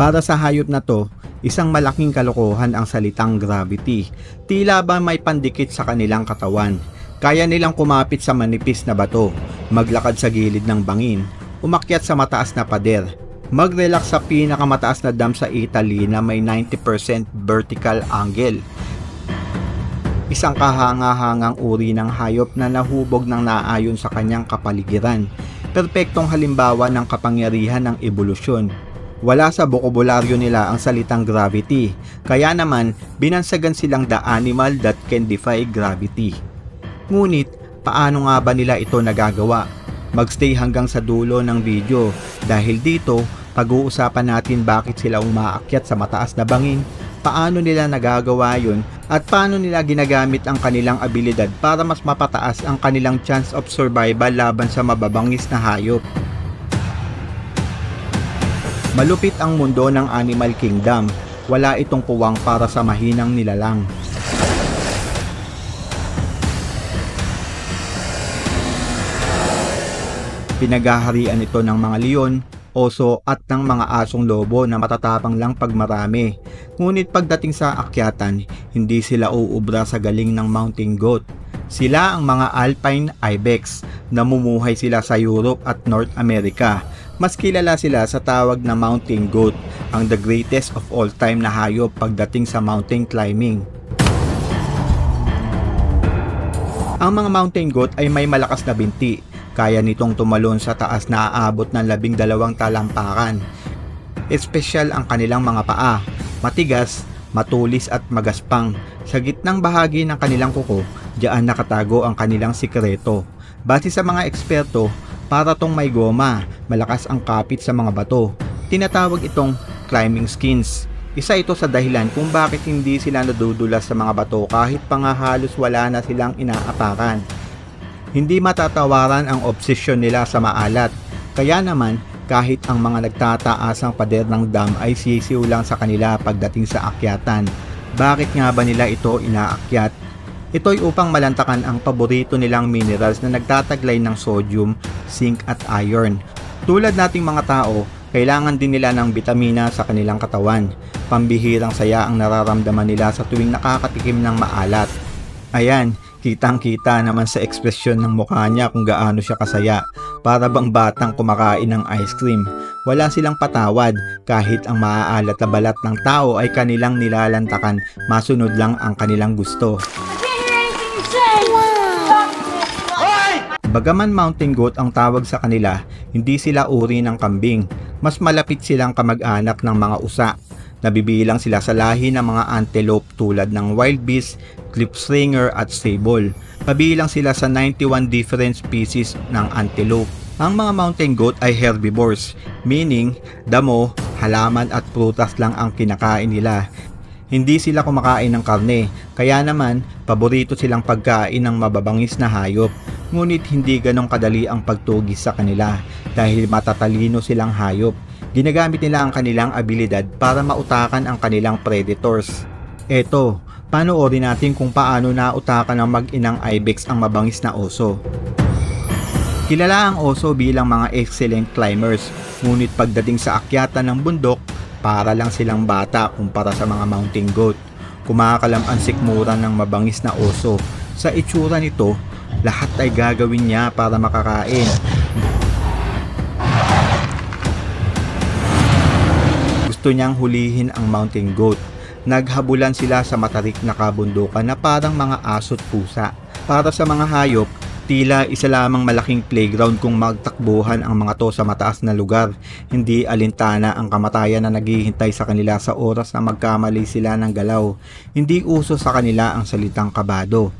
Para sa hayop na to, isang malaking kalokohan ang salitang gravity. Tila ba may pandikit sa kanilang katawan. Kaya nilang kumapit sa manipis na bato, maglakad sa gilid ng bangin, umakyat sa mataas na pader, mag-relax sa pinakamataas na dam sa Italy na may 90% vertical angle. Isang kahanga-hangang uri ng hayop na nahubog ng naayon sa kanyang kapaligiran. Perpektong halimbawa ng kapangyarihan ng ebolusyon. Wala sa bokabularyo nila ang salitang gravity, kaya naman binansagan silang the animal that can defy gravity. Ngunit, paano nga ba nila ito nagagawa? Magstay hanggang sa dulo ng video dahil dito, pag-uusapan natin bakit sila umaakyat sa mataas na bangin, paano nila nagagawa yun, at paano nila ginagamit ang kanilang abilidad para mas mapataas ang kanilang chance of survival laban sa mababangis na hayop. Malupit ang mundo ng Animal Kingdom, wala itong puwang para sa mahinang nilalang. Pinaghaharian ito ng mga leon, oso at ng mga asong lobo na matatapang lang pag marami. Ngunit pagdating sa akyatan, hindi sila uubra sa galing ng mountain goat. Sila ang mga alpine ibex, namumuhay sila sa Europe at North America. Mas kilala sila sa tawag na mountain goat, ang the greatest of all time na hayop pagdating sa mountain climbing. Ang mga mountain goat ay may malakas na binti. Kaya nitong tumalon sa taas na aabot ng 12 talampakan. Espesyal ang kanilang mga paa, matigas, matulis at magaspang. Sa gitnang bahagi ng kanilang kuko, diyan nakatago ang kanilang sikreto. Base sa mga eksperto, para tong may goma, malakas ang kapit sa mga bato. Tinatawag itong climbing skins. Isa ito sa dahilan kung bakit hindi sila nadudulas sa mga bato kahit pa nga halos wala na silang inaapakan. Hindi matatawaran ang obsesyon nila sa maalat, kaya naman kahit ang mga nagtataasang pader ng dam ay sisiw lang sa kanila pagdating sa akyatan. Bakit nga ba nila ito inaakyat? Ito'y upang malantakan ang paborito nilang minerals na nagtataglay ng sodium, zinc at iron. Tulad nating mga tao, kailangan din nila ng bitamina sa kanilang katawan. Pambihirang saya ang nararamdaman nila sa tuwing nakakatikim ng maalat. Ayan, kitang-kita naman sa ekspresyon ng mukha niya kung gaano siya kasaya. Para bang batang kumakain ng ice cream. Wala silang patawad kahit ang maaalat na balat ng tao ay kanilang nilalantakan, masunod lang ang kanilang gusto. Bagaman mountain goat ang tawag sa kanila, hindi sila uri ng kambing. Mas malapit silang kamag-anak ng mga usa. Nabibilang sila sa lahi ng mga antelope tulad ng wild beast, klipspringer at sable. Pabilang sila sa 91 different species ng antelope. Ang mga mountain goat ay herbivores, meaning damo, halaman at prutas lang ang kinakain nila. Hindi sila kumakain ng karne, kaya naman paborito silang pagkain ng mababangis na hayop. Ngunit hindi ganong kadali ang pagtugis sa kanila dahil matatalino silang hayop. Ginagamit nila ang kanilang abilidad para mautakan ang kanilang predators. Eto, panoorin natin kung paano nautakan ng mag-inang ibex ang mabangis na oso. Kilala ang oso bilang mga excellent climbers, ngunit pagdating sa akyatan ng bundok, para lang silang bata kumpara sa mga mountain goat. Kumakalam ang sikmuran ng mabangis na oso. Sa itsura nito, lahat ay gagawin niya para makakain. Gusto niyang hulihin ang mountain goat. Naghabulan sila sa matarik na kabundukan na parang mga aso't pusa. Para sa mga hayop, tila isa lamang malaking playground kung magtakbuhan ang mga to sa mataas na lugar. Hindi alintana ang kamatayan na naghihintay sa kanila sa oras na magkamali sila ng galaw. Hindi uso sa kanila ang salitang kabado.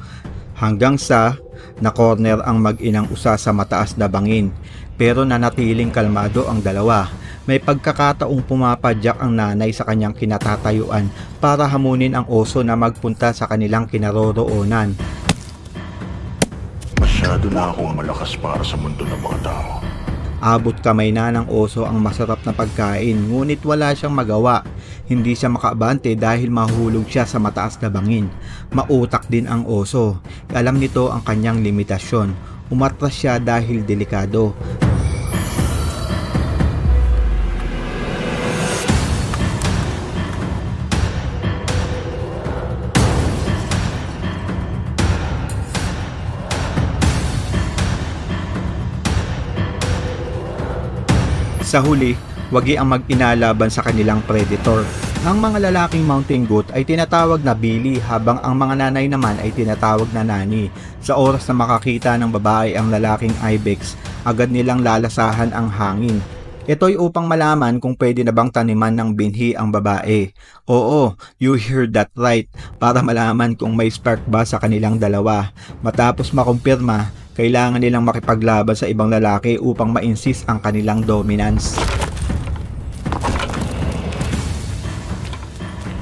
Hanggang sa na-corner ang mag-inang usa sa mataas na bangin. Pero nanatiling kalmado ang dalawa. May pagkakataong pumapadyak ang nanay sa kanyang kinatatayuan para hamunin ang oso na magpunta sa kanilang kinaroroonan. Masyado na akong malakas para sa mundo ng mga tao. Abot kamay na ng oso ang masarap na pagkain, ngunit wala siyang magawa. Hindi siya makaabante dahil mahulog siya sa mataas na bangin. Mautak din ang oso. Alam nito ang kanyang limitasyon. Umatras siya dahil delikado. Sa huli, wagi ang mag-ina laban sa kanilang predator. Ang mga lalaking mountain goat ay tinatawag na Billy habang ang mga nanay naman ay tinatawag na Nani. Sa oras na makakita ng babae ang lalaking ibex, agad nilang lalasahan ang hangin. Ito'y upang malaman kung pwede na bang taniman ng binhi ang babae. Oo, you heard that right, para malaman kung may spark ba sa kanilang dalawa. Matapos makumpirma, kailangan nilang makipaglaban sa ibang lalaki upang ma-insist ang kanilang dominance.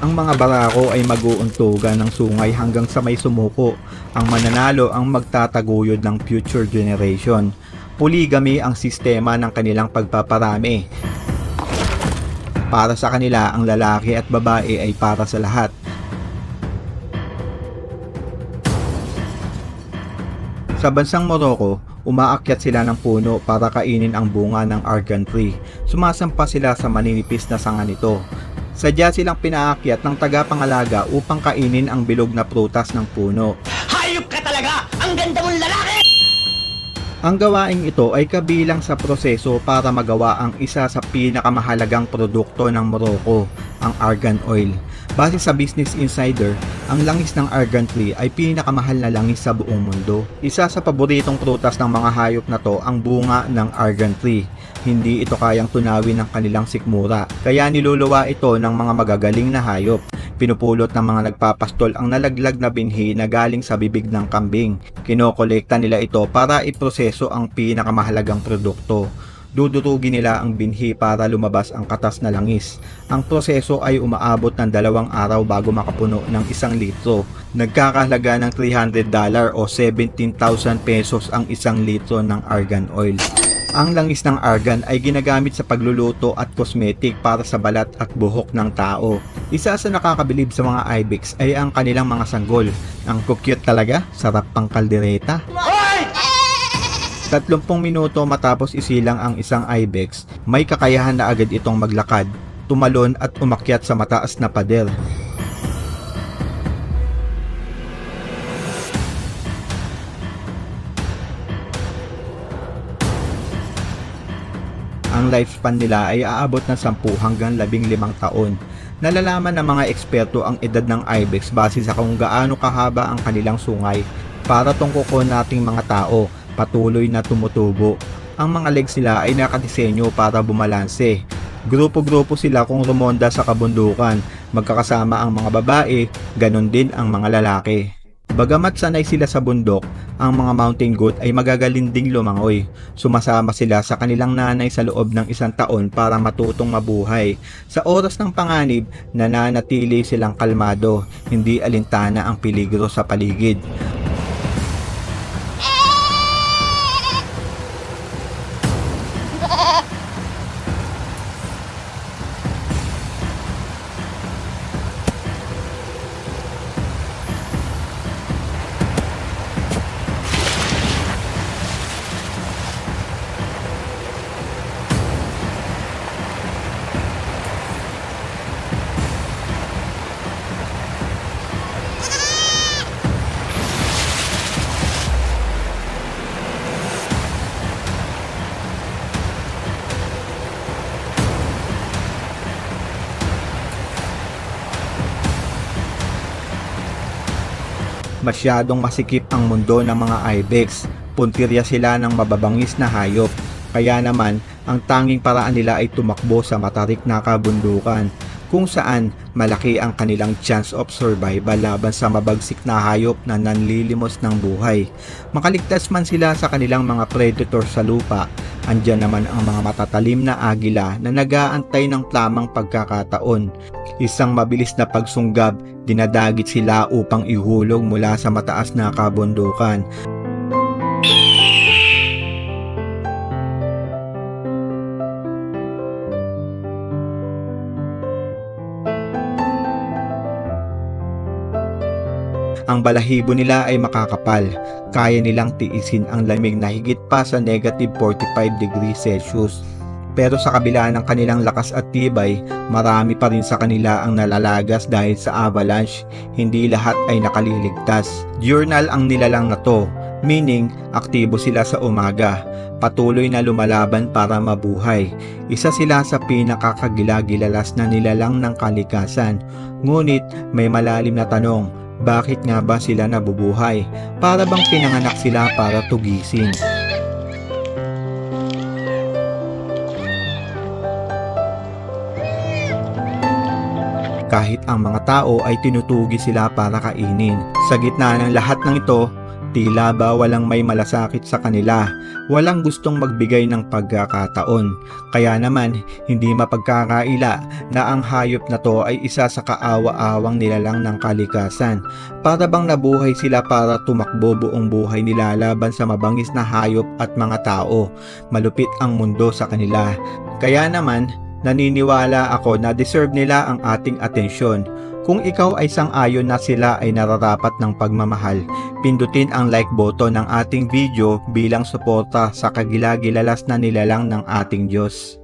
Ang mga barako ay mag-uuntugan ng sungay hanggang sa may sumuko. Ang mananalo ang magtataguyod ng future generation. Polygamy ang sistema ng kanilang pagpaparami. Para sa kanila, ang lalaki at babae ay para sa lahat. Sa bansang Morocco, umaakyat sila ng puno para kainin ang bunga ng argan tree. Sumasampa sila sa maninipis na sanga nito. Sadya silang pinaakyat ng tagapangalaga upang kainin ang bilog na prutas ng puno. Hayop ka talaga! Ang ganda mong lalaki! Ang gawaing ito ay kabilang sa proseso para magawa ang isa sa pinakamahalagang produkto ng Morocco, ang argan oil. Base sa Business Insider, ang langis ng argan tree ay pinakamahal na langis sa buong mundo. Isa sa paboritong prutas ng mga hayop na to ang bunga ng argan tree. Hindi ito kayang tunawin ng kanilang sikmura, kaya niluluwa ito ng mga magagaling na hayop. Pinupulot ng mga nagpapastol ang nalaglag na binhi na galing sa bibig ng kambing. Kinokolekta nila ito para iproseso ang pinakamahalagang produkto. Dudurugin nila ang binhi para lumabas ang katas na langis. Ang proseso ay umaabot ng 2 araw bago makapuno ng 1 litro. Nagkakahalaga ng $300 o 17,000 pesos ang 1 litro ng argan oil. Ang langis ng argan ay ginagamit sa pagluluto at cosmetic para sa balat at buhok ng tao. Isa sa nakakabilib sa mga ibex ay ang kanilang mga sanggol. Ang cute talaga, sarap pang kaldereta. 30 minuto matapos isilang ang isang ibex, may kakayahan na agad itong maglakad, tumalon at umakyat sa mataas na pader. Ang lifespan nila ay aabot ng 10 hanggang 15 taon. Nalalaman ng mga eksperto ang edad ng ibex base sa kung gaano kahaba ang kanilang sungay. Para tungkukon nating mga tao, patuloy na tumutubo. Ang mga legs nila ay nakadisenyo para bumalanse. Grupo-grupo sila kung rumonda sa kabundukan. Magkakasama ang mga babae, ganon din ang mga lalaki. Bagamat sanay sila sa bundok, ang mga mountain goat ay magagaling ding lumangoy. Sumasama sila sa kanilang nanay sa loob ng 1 taon para matutong mabuhay. Sa oras ng panganib, nananatili silang kalmado, hindi alintana ang peligro sa paligid. Masyadong masikip ang mundo ng mga ibex. Puntirya sila ng mababangis na hayop. Kaya naman, ang tanging paraan nila ay tumakbo sa matarik na kabundukan, kung saan malaki ang kanilang chance of survival laban sa mabagsik na hayop na nanlilimos ng buhay. Makaligtas man sila sa kanilang mga predator sa lupa, andyan naman ang mga matatalim na agila na nag-aantay ng tamang pagkakataon. Isang mabilis na pagsunggab, dinadagit sila upang ihulog mula sa mataas na kabundukan. Ang balahibo nila ay makakapal, kaya nilang tiisin ang lamig na higit pa sa negative 45 degrees Celsius. Pero sa kabila ng kanilang lakas at tibay, marami pa rin sa kanila ang nalalagas dahil sa avalanche. Hindi lahat ay nakaliligtas. Diurnal ang nilalang na to. meaning aktibo sila sa umaga, patuloy na lumalaban para mabuhay. Isa sila sa pinakakagilagilalas na nilalang ng kalikasan. Ngunit may malalim na tanong, bakit nga ba sila nabubuhay? Para bang pinanganak sila para tugisin? Kahit ang mga tao ay tinutugi sila para kainin. Sa gitna ng lahat ng ito, tila ba walang may malasakit sa kanila, walang gustong magbigay ng pagkakataon. Kaya naman, hindi mapagkakaila na ang hayop na to ay isa sa kaawa-awang nilalang ng kalikasan. Para bang nabuhay sila para tumakbo buong buhay nila laban sa mabangis na hayop at mga tao. Malupit ang mundo sa kanila. Kaya naman, naniniwala ako na deserve nila ang ating atensyon. Kung ikaw ay sang-ayon na sila ay nararapat ng pagmamahal, pindutin ang like button ng ating video bilang suporta sa kagilagilalas na nilalang ng ating Diyos.